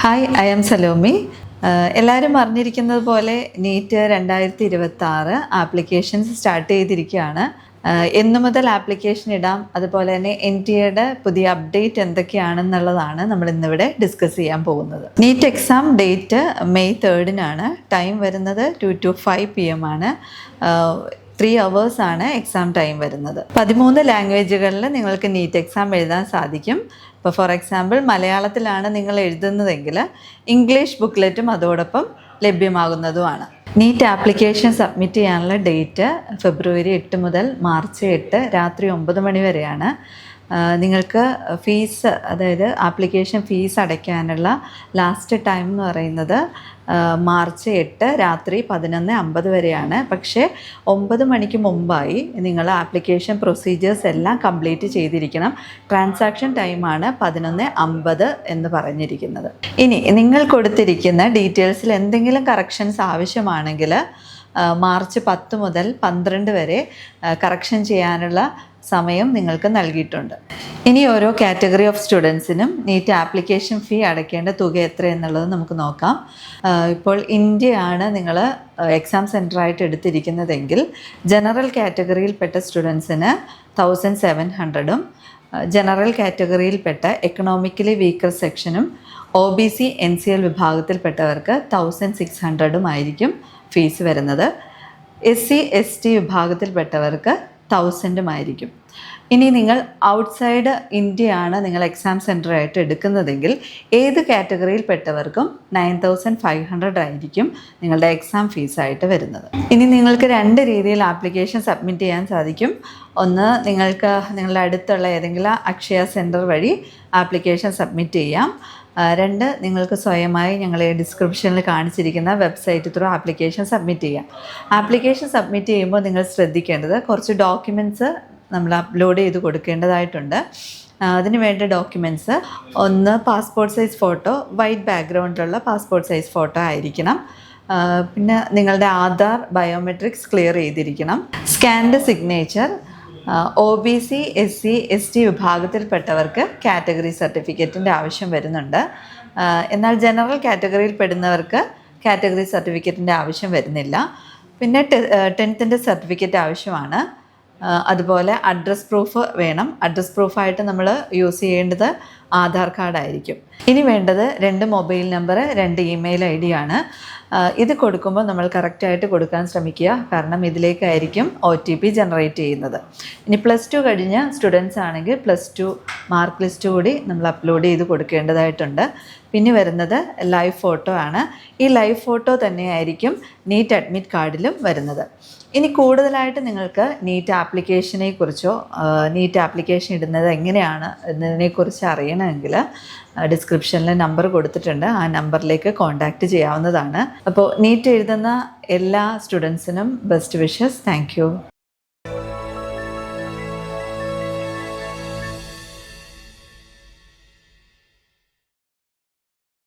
Hi, I M Salomi. എല്ലാവരും അറിഞ്ഞിരിക്കുന്നത് പോലെ NEET 2026 applications start ചെയ്തിരിക്കുകയാണ്. എന്നു മുതൽ ആപ്ലിക്കേഷൻ ഇടാം, അതുപോലെ തന്നെ NTA പുതിയ അപ്ഡേറ്റ് എന്തൊക്കെയാണെന്നുള്ളതാണ് നമ്മൾ ഇന്നിവിടെ ഡിസ്കസ് ചെയ്യാൻ പോകുന്നത്. NEET exam date May 3 time വരുന്നത് 2 to 5 PM ആണ്. 3 hours ആണ് എക്സാം ടൈം വരുന്നത്. 13 ലാംഗ്വേജുകളിൽ നിങ്ങൾക്ക് നീറ്റ് എക്സാം എഴുതാൻ സാധിക്കും. ഇപ്പോൾ ഫോർ എക്സാമ്പിൾ മലയാളത്തിലാണ് നിങ്ങൾ എഴുതുന്നതെങ്കിൽ ഇംഗ്ലീഷ് ബുക്ക്ലെറ്റും അതോടൊപ്പം ലഭ്യമാകുന്നതുമാണ്. നീറ്റ് ആപ്ലിക്കേഷൻ സബ്മിറ്റ് ചെയ്യാനുള്ള ഡേറ്റ് February 8 മുതൽ March 8 രാത്രി 9 മണി വരെയാണ്. നിങ്ങൾക്ക് ഫീസ്, അതായത് ആപ്ലിക്കേഷൻ ഫീസ് അടയ്ക്കാനുള്ള ലാസ്റ്റ് ടൈം എന്ന് പറയുന്നത് March 8 രാത്രി 11:50 വരെയാണ്. പക്ഷേ 9 മണിക്ക് മുമ്പായി നിങ്ങൾ ആപ്ലിക്കേഷൻ പ്രൊസീജിയേഴ്സ് എല്ലാം കംപ്ലീറ്റ് ചെയ്തിരിക്കണം. ട്രാൻസാക്ഷൻ ടൈമാണ് 11:50 എന്ന് പറഞ്ഞിരിക്കുന്നത്. ഇനി നിങ്ങൾ കൊടുത്തിരിക്കുന്ന ഡീറ്റെയിൽസിൽ എന്തെങ്കിലും കറക്ഷൻസ് ആവശ്യമാണെങ്കിൽ March 10 മുതൽ 12 വരെ കറക്ഷൻ ചെയ്യാനുള്ള സമയം നിങ്ങൾക്ക് നൽകിയിട്ടുണ്ട്. ഇനി ഓരോ കാറ്റഗറി ഓഫ് സ്റ്റുഡൻസിനും നീറ്റ് ആപ്ലിക്കേഷൻ ഫീ അടയ്ക്കേണ്ട തുക എത്ര എന്നുള്ളത് നമുക്ക് നോക്കാം. ഇപ്പോൾ ഇന്ത്യയാണ് നിങ്ങൾ എക്സാം സെൻറ്ററായിട്ട് എടുത്തിരിക്കുന്നതെങ്കിൽ ജനറൽ കാറ്റഗറിയിൽപ്പെട്ട സ്റ്റുഡൻസിന് 1700ഉം, ജനറൽ കാറ്റഗറിയിൽപ്പെട്ട എക്കണോമിക്കലി വീക്കർ സെക്ഷനും OBC NCL വിഭാഗത്തിൽപ്പെട്ടവർക്ക് 1600ഉം ആയിരിക്കും ഫീസ് വരുന്നത്. SC ST വിഭാഗത്തിൽപ്പെട്ടവർക്ക് 1000ഉം ആയിരിക്കും. ഇനി നിങ്ങൾ ഔട്ട്സൈഡ് ഇന്ത്യയാണ് നിങ്ങൾ എക്സാം സെൻറ്ററായിട്ട് എടുക്കുന്നതെങ്കിൽ ഏത് കാറ്റഗറിയിൽപ്പെട്ടവർക്കും 9500 ആയിരിക്കും നിങ്ങളുടെ എക്സാം ഫീസായിട്ട് വരുന്നത്. ഇനി നിങ്ങൾക്ക് 2 രീതിയിൽ ആപ്ലിക്കേഷൻ സബ്മിറ്റ് ചെയ്യാൻ സാധിക്കും. ഒന്ന്, നിങ്ങൾക്ക് നിങ്ങളുടെ അടുത്തുള്ള ഏതെങ്കിലും അക്ഷയ സെൻറ്റർ വഴി ആപ്ലിക്കേഷൻ സബ്മിറ്റ് ചെയ്യാം. 2, നിങ്ങൾക്ക് സ്വയമായി ഞങ്ങളെ ഡിസ്ക്രിപ്ഷനിൽ കാണിച്ചിരിക്കുന്ന വെബ്സൈറ്റ് ത്രൂ ആപ്ലിക്കേഷൻ സബ്മിറ്റ് ചെയ്യാം. ആപ്ലിക്കേഷൻ സബ്മിറ്റ് ചെയ്യുമ്പോൾ നിങ്ങൾ ശ്രദ്ധിക്കേണ്ടത് കുറച്ച് ഡോക്യുമെൻറ്റ്സ് നമ്മൾ അപ്ലോഡ് ചെയ്ത് കൊടുക്കേണ്ടതായിട്ടുണ്ട്. അതിന് വേണ്ട ഡോക്യുമെൻറ്റ്സ്, ഒന്ന് പാസ്പോർട്ട് സൈസ് ഫോട്ടോ, വൈറ്റ് ബാക്ക്ഗ്രൗണ്ടിലുള്ള പാസ്പോർട്ട് സൈസ് ഫോട്ടോ ആയിരിക്കണം. പിന്നെ നിങ്ങളുടെ ആധാർ ബയോമെട്രിക്സ് ക്ലിയർ ചെയ്തിരിക്കണം. Scanned signature. OBC SC ST വിഭാഗത്തിൽപ്പെട്ടവർക്ക് കാറ്റഗറി സർട്ടിഫിക്കറ്റിൻ്റെ ആവശ്യം വരുന്നുണ്ട്. എന്നാൽ ജനറൽ കാറ്റഗറിയിൽ പെടുന്നവർക്ക് കാറ്റഗറി സർട്ടിഫിക്കറ്റിൻ്റെ ആവശ്യം വരുന്നില്ല. പിന്നെ 10th സർട്ടിഫിക്കറ്റ് ആവശ്യമാണ്. അതുപോലെ അഡ്രസ് പ്രൂഫ് വേണം. അഡ്രസ് പ്രൂഫായിട്ട് നമ്മൾ യൂസ് ചെയ്യേണ്ടത് ആധാർ കാർഡായിരിക്കും. ഇനി വേണ്ടത് 2 മൊബൈൽ നമ്പർ, 2 ഇമെയിൽ ID ആണ്. ഇത് കൊടുക്കുമ്പോൾ നമ്മൾ കറക്റ്റായിട്ട് കൊടുക്കാൻ ശ്രമിക്കുക, കാരണം ഇതിലേക്കായിരിക്കും OTP ജനറേറ്റ് ചെയ്യുന്നത്. ഇനി +2 കഴിഞ്ഞ സ്റ്റുഡൻസ് ആണെങ്കിൽ +2 മാർക്ക് ലിസ്റ്റ് കൂടി നമ്മൾ അപ്ലോഡ് ചെയ്ത് കൊടുക്കേണ്ടതായിട്ടുണ്ട്. പിന്നെ വരുന്നത് ലൈവ് ഫോട്ടോ ആണ്. ഈ ലൈവ് ഫോട്ടോ തന്നെയായിരിക്കും നീറ്റ് അഡ്മിറ്റ് കാർഡിലും വരുന്നത്. ഇനി കൂടുതലായിട്ട് നിങ്ങൾക്ക് നീറ്റ് ആപ്ലിക്കേഷനെ കുറിച്ചോ നീറ്റ് ആപ്ലിക്കേഷൻ ഇടുന്നത് എങ്ങനെയാണ് എന്നതിനെക്കുറിച്ച് അറിയണമെങ്കിൽ ഡിസ്ക്രിപ്ഷനിൽ നമ്പർ കൊടുത്തിട്ടുണ്ട്. ആ നമ്പറിലേക്ക് കോൺടാക്റ്റ് ചെയ്യാവുന്നതാണ്. അപ്പോൾ നീറ്റ് എഴുതുന്ന എല്ലാ സ്റ്റുഡൻസിനും ബെസ്റ്റ് വിഷസ്. Thank you.